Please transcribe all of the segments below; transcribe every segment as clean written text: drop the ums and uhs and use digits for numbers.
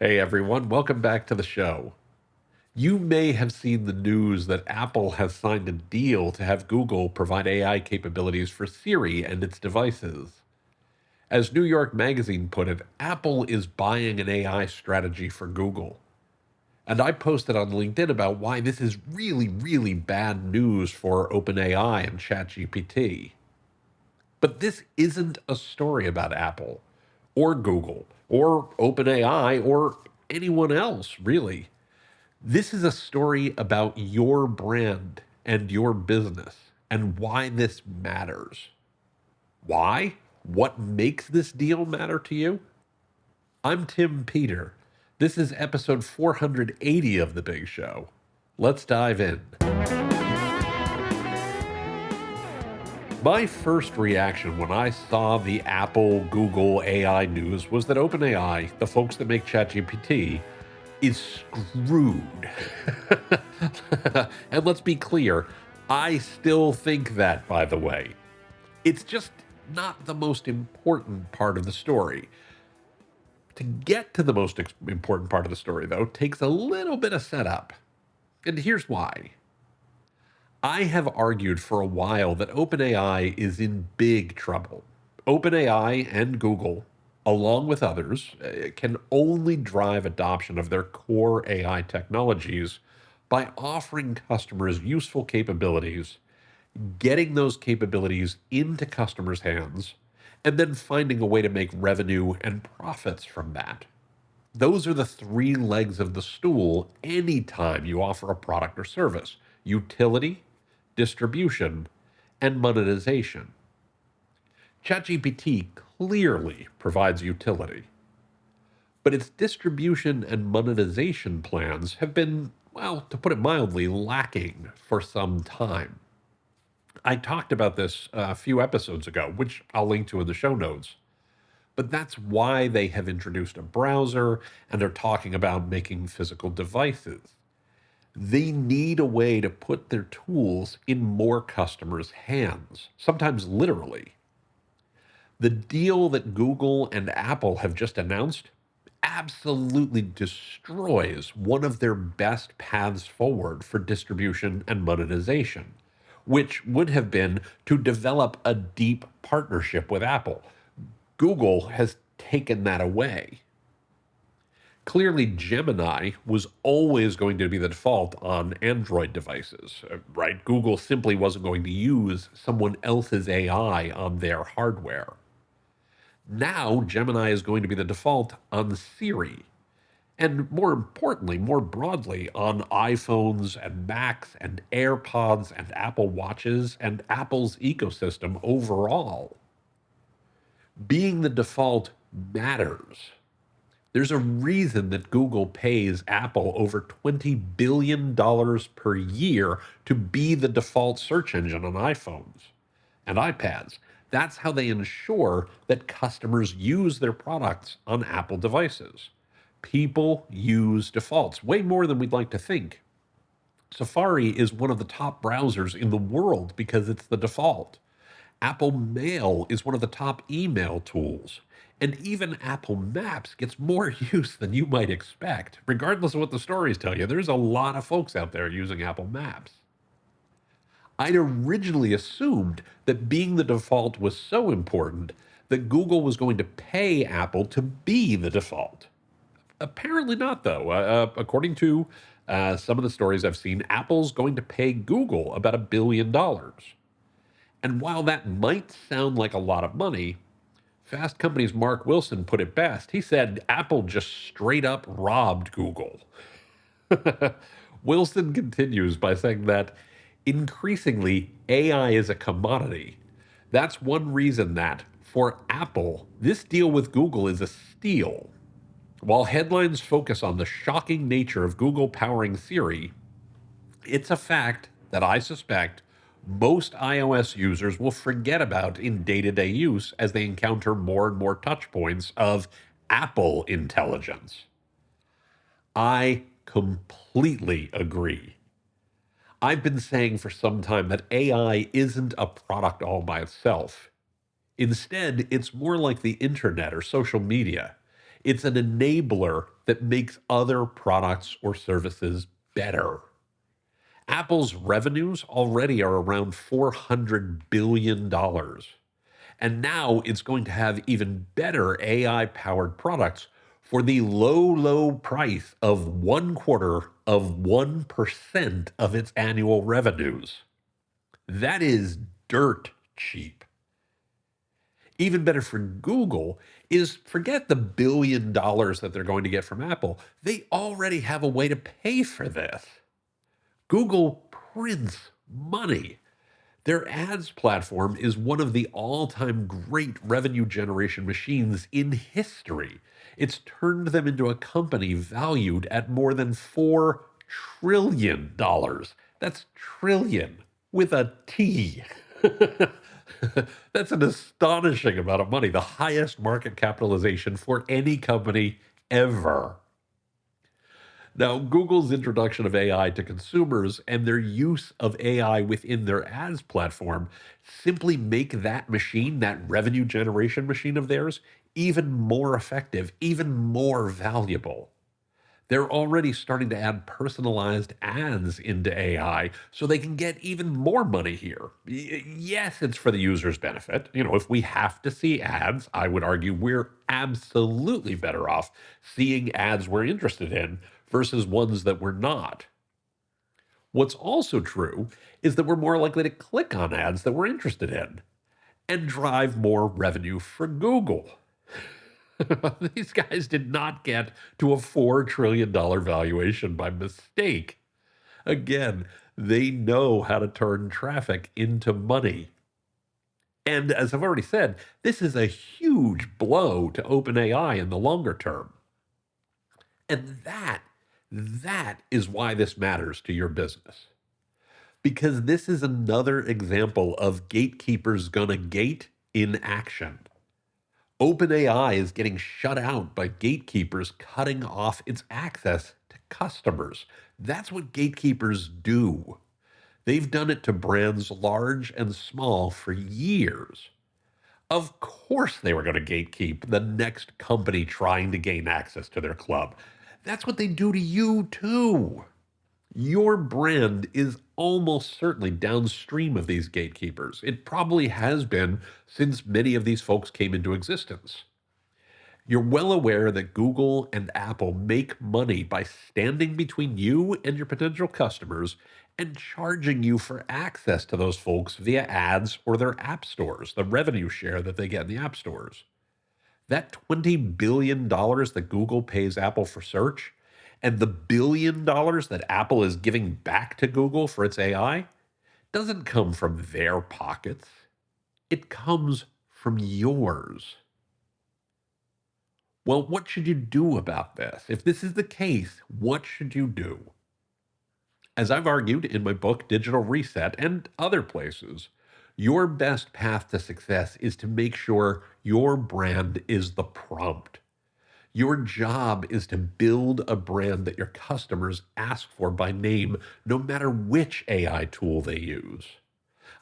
Hey everyone, welcome back to the show. You may have seen the news that Apple has signed a deal to have Google provide AI capabilities for Siri and its devices. As New York Magazine put it, Apple is buying an AI strategy for Google. And I posted on LinkedIn about why this is really, really bad news for OpenAI and ChatGPT. But this isn't a story about Apple or Google or OpenAI or anyone else, really. This is a story about your brand and your business and why this matters. Why? What makes this deal matter to you? I'm Tim Peter. This is episode 480 of The Big Show. Let's dive in. My first reaction when I saw the Apple Google AI news was that OpenAI, the folks that make ChatGPT, is screwed. And let's be clear, I still think that, by the way. It's just not the most important part of the story. To get to the most important part of the story, though, takes a little bit of setup. And here's why. I have argued for a while that OpenAI is in big trouble. OpenAI and Google, along with others, can only drive adoption of their core AI technologies by offering customers useful capabilities, getting those capabilities into customers' hands, and then finding a way to make revenue and profits from that. Those are the three legs of the stool anytime you offer a product or service: utility, distribution, and monetization. ChatGPT clearly provides utility, but its distribution and monetization plans have been, well, to put it mildly, lacking for some time. I talked about this a few episodes ago, which I'll link to in the show notes. But that's why they have introduced a browser and are talking about making physical devices. They need a way to put their tools in more customers' hands, sometimes literally. The deal that Google and Apple have just announced absolutely destroys one of their best paths forward for distribution and monetization, which would have been to develop a deep partnership with Apple. Google has taken that away. Clearly, Gemini was always going to be the default on Android devices, right? Google simply wasn't going to use someone else's AI on their hardware. Now, Gemini is going to be the default on Siri. And more importantly, more broadly, on iPhones and Macs and AirPods and Apple Watches and Apple's ecosystem overall. Being the default matters. There's a reason that Google pays Apple over $20 billion per year to be the default search engine on iPhones and iPads. That's how they ensure that customers use their products on Apple devices. People use defaults way more than we'd like to think. Safari is one of the top browsers in the world because it's the default. Apple Mail is one of the top email tools. And even Apple Maps gets more use than you might expect. Regardless of what the stories tell you, there's a lot of folks out there using Apple Maps. I'd originally assumed that being the default was so important that Google was going to pay Apple to be the default. Apparently not, though. According to some of the stories I've seen, Apple's going to pay Google about $1 billion. And while that might sound like a lot of money, Fast Company's Mark Wilson put it best. He said Apple just straight up robbed Google. Wilson continues by saying that increasingly AI is a commodity. That's one reason that, for Apple, this deal with Google is a steal. While headlines focus on the shocking nature of Google powering Siri, it's a fact that I suspect most iOS users will forget about in day-to-day use as they encounter more and more touch points of Apple intelligence. I completely agree. I've been saying for some time that AI isn't a product all by itself. Instead, it's more like the internet or social media. It's an enabler that makes other products or services better. Apple's revenues already are around $400 billion. And now it's going to have even better AI powered products for the low, low price of 1/4 of 1% of its annual revenues. That is dirt cheap. Even better for Google is forget the $1 billion that they're going to get from Apple. They already have a way to pay for this. Google prints money. Their ads platform is one of the all time great revenue generation machines in history. It's turned them into a company valued at more than $4 trillion. That's trillion with a T. That's an astonishing amount of money, the highest market capitalization for any company ever. Now, Google's introduction of AI to consumers and their use of AI within their ads platform simply make that machine, that revenue generation machine of theirs, even more effective, even more valuable. They're already starting to add personalized ads into AI so they can get even more money here. Yes, it's for the user's benefit. If we have to see ads, I would argue we're absolutely better off seeing ads we're interested in versus ones that we're not. What's also true is that we're more likely to click on ads that we're interested in and drive more revenue for Google. These guys did not get to a $4 trillion valuation by mistake. Again, they know how to turn traffic into money. And as I've already said, this is a huge blow to OpenAI in the longer term. And that is why this matters to your business. Because this is another example of gatekeepers gonna gate in action. OpenAI is getting shut out by gatekeepers cutting off its access to customers. That's what gatekeepers do. They've done it to brands large and small for years. Of course, they were going to gatekeep the next company trying to gain access to their club. That's what they do to you, too. Your brand is almost certainly downstream of these gatekeepers. It probably has been since many of these folks came into existence. You're well aware that Google and Apple make money by standing between you and your potential customers and charging you for access to those folks via ads or their app stores, the revenue share that they get in the app stores. That $20 billion that Google pays Apple for search and the $1 billion that Apple is giving back to Google for its AI doesn't come from their pockets. It comes from yours. Well, what should you do about this? If this is the case, what should you do? As I've argued in my book, Digital Reset, and other places, your best path to success is to make sure your brand is the prompt. Your job is to build a brand that your customers ask for by name, no matter which AI tool they use.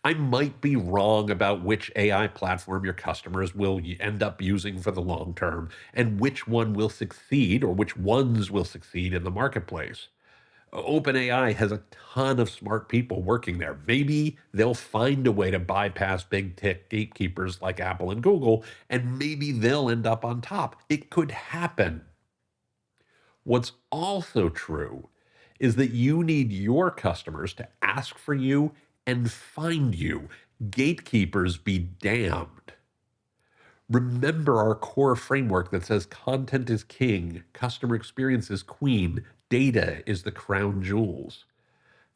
I might be wrong about which AI platform your customers will end up using for the long term and which one will succeed or which ones will succeed in the marketplace. OpenAI has a ton of smart people working there. Maybe they'll find a way to bypass big tech gatekeepers like Apple and Google, and maybe they'll end up on top. It could happen. What's also true is that you need your customers to ask for you and find you. Gatekeepers be damned. Remember our core framework that says content is king, customer experience is queen, data is the crown jewels.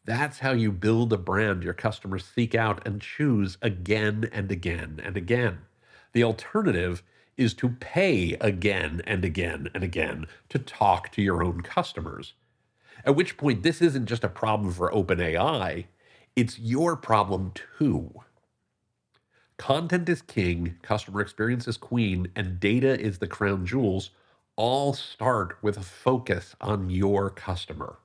That's how you build a brand your customers seek out and choose again and again and again. The alternative is to pay again and again and again to talk to your own customers. At which point, this isn't just a problem for OpenAI, it's your problem too. Content is king, customer experience is queen, and data is the crown jewels all start with a focus on your customer.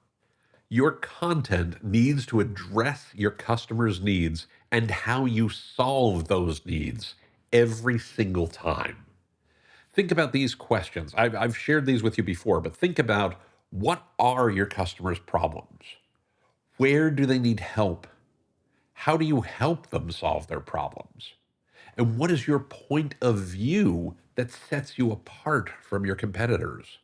Your content needs to address your customers' needs and how you solve those needs every single time. Think about these questions. I've shared these with you before, but think about, what are your customers' problems? Where do they need help? How do you help them solve their problems? And what is your point of view that sets you apart from your competitors?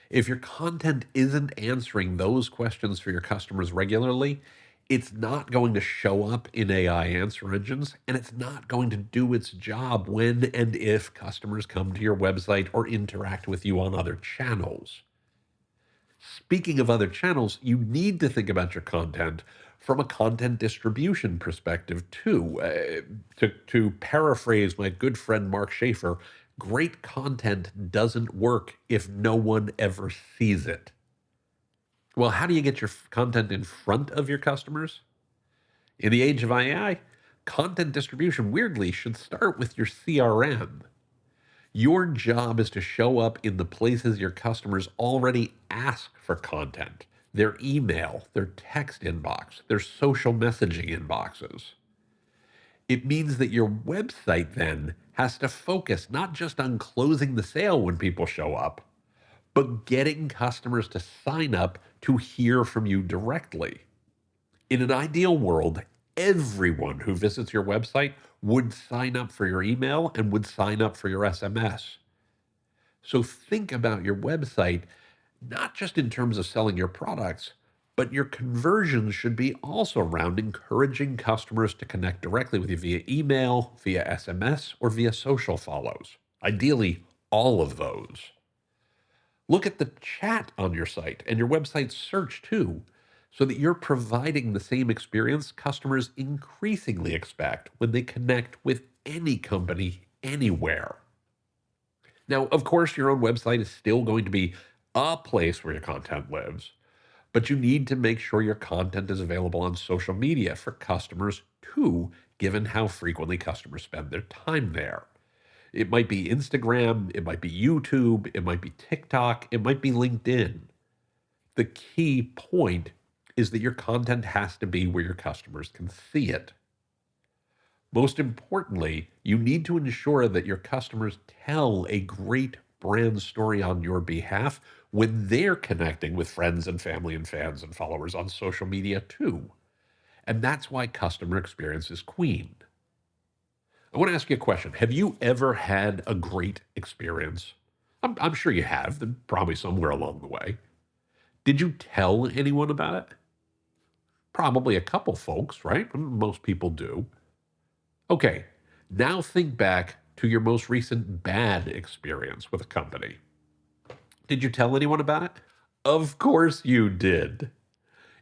If your content isn't answering those questions for your customers regularly, it's not going to show up in AI answer engines, and it's not going to do its job when and if customers come to your website or interact with you on other channels. Speaking of other channels, you need to think about your content from a content distribution perspective too. To paraphrase my good friend Mark Schaefer, great content doesn't work if no one ever sees it. Well, how do you get your content in front of your customers? In the age of AI, content distribution weirdly should start with your CRM. Your job is to show up in the places your customers already ask for content: their email, their text inbox, their social messaging inboxes. It means that your website then has to focus not just on closing the sale when people show up, but getting customers to sign up to hear from you directly. In an ideal world, everyone who visits your website would sign up for your email and would sign up for your SMS. So think about your website not just in terms of selling your products, but your conversions should be also around encouraging customers to connect directly with you via email, via SMS, or via social follows. Ideally, all of those. Look at the chat on your site and your website search too, so that you're providing the same experience customers increasingly expect when they connect with any company anywhere. Now, of course, your own website is still going to be a place where your content lives, but you need to make sure your content is available on social media for customers too, given how frequently customers spend their time there. It might be Instagram, it might be YouTube, it might be TikTok, it might be LinkedIn. The key point is that your content has to be where your customers can see it. Most importantly, you need to ensure that your customers tell a great brand story on your behalf when they're connecting with friends and family and fans and followers on social media too. And that's why customer experience is queen. I want to ask you a question. Have you ever had a great experience? I'm sure you have, probably somewhere along the way. Did you tell anyone about it? Probably a couple folks, right? Most people do. Okay, now think back to your most recent bad experience with a company. Did you tell anyone about it? Of course you did.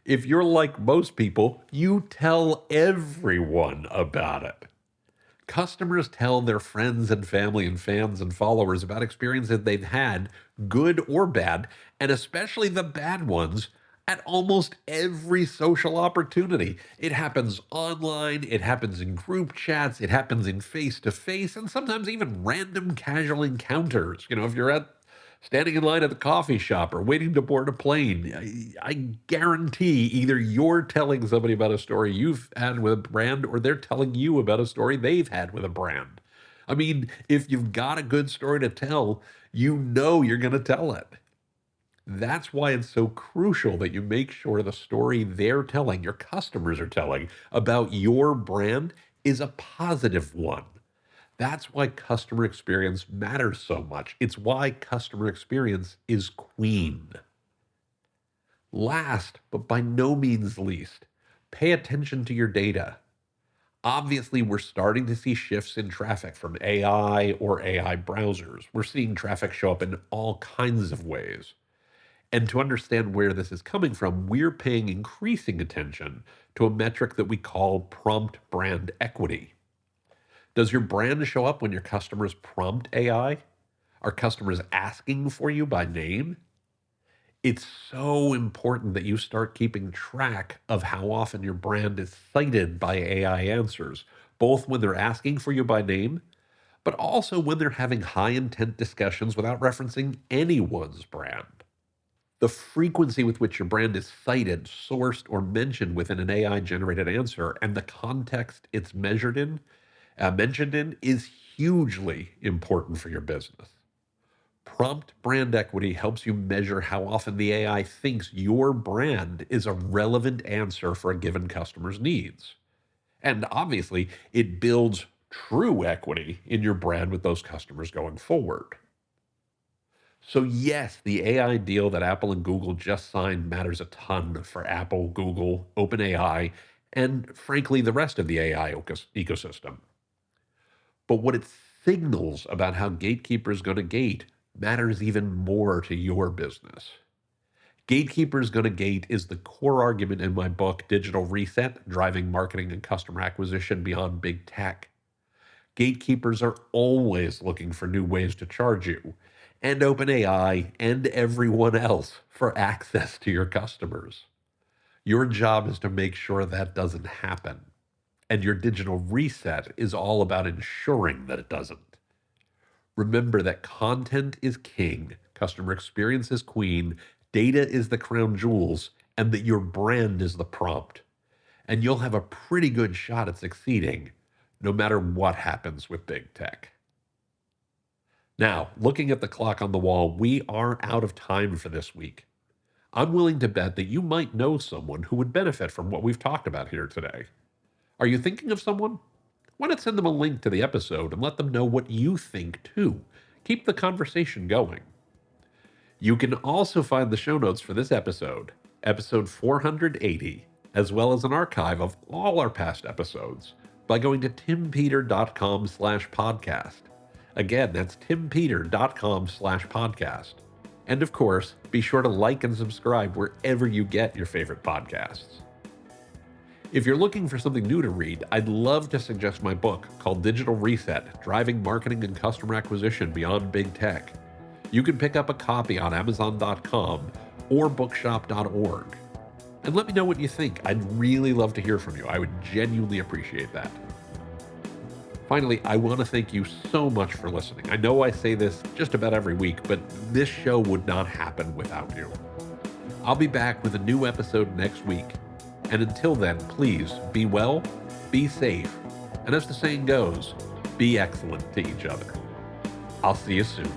If you're like most people, you tell everyone about it. Customers tell their friends and family and fans and followers about experiences they've had, good or bad, and especially the bad ones, at almost every social opportunity. It happens online, it happens in group chats, it happens in face to face, and sometimes even random casual encounters. If you're standing in line at the coffee shop or waiting to board a plane, I guarantee either you're telling somebody about a story you've had with a brand or they're telling you about a story they've had with a brand. I mean, if you've got a good story to tell, you know you're going to tell it. That's why it's so crucial that you make sure the story they're telling, your customers are telling about your brand, is a positive one. That's why customer experience matters so much. It's why customer experience is queen. Last, but by no means least, pay attention to your data. Obviously, we're starting to see shifts in traffic from AI or AI browsers. We're seeing traffic show up in all kinds of ways. And to understand where this is coming from, we're paying increasing attention to a metric that we call prompt brand equity. Does your brand show up when your customers prompt AI? Are customers asking for you by name? It's so important that you start keeping track of how often your brand is cited by AI answers, both when they're asking for you by name, but also when they're having high intent discussions without referencing anyone's brand. The frequency with which your brand is cited, sourced, or mentioned within an AI generated answer and the context it's mentioned in is hugely important for your business. Prompt brand equity helps you measure how often the AI thinks your brand is a relevant answer for a given customer's needs. And obviously, it builds true equity in your brand with those customers going forward. So, yes, the AI deal that Apple and Google just signed matters a ton for Apple, Google, OpenAI, and frankly, the rest of the AI ecosystem. But what it signals about how gatekeepers going to gate matters even more to your business. Gatekeepers Gonna Gate is the core argument in my book, Digital Reset Driving Marketing and Customer Acquisition Beyond Big Tech. Gatekeepers are always looking for new ways to charge you, and OpenAI and everyone else for access to your customers. Your job is to make sure that doesn't happen. And your digital reset is all about ensuring that it doesn't. Remember that content is king, customer experience is queen, data is the crown jewels, and that your brand is the prompt. And you'll have a pretty good shot at succeeding, no matter what happens with big tech. Now, looking at the clock on the wall, we are out of time for this week. I'm willing to bet that you might know someone who would benefit from what we've talked about here today. Are you thinking of someone? Why not send them a link to the episode and let them know what you think too? Keep the conversation going. You can also find the show notes for this episode, episode 480, as well as an archive of all our past episodes by going to timpeter.com/podcast. Again, that's timpeter.com/podcast. And of course, be sure to like and subscribe wherever you get your favorite podcasts. If you're looking for something new to read, I'd love to suggest my book called Digital Reset Driving Marketing and Customer Acquisition Beyond Big Tech. You can pick up a copy on Amazon.com or bookshop.org. And let me know what you think. I'd really love to hear from you. I would genuinely appreciate that. Finally, I want to thank you so much for listening. I know I say this just about every week, but this show would not happen without you. I'll be back with a new episode next week. And until then, please be well, be safe, and as the saying goes, be excellent to each other. I'll see you soon.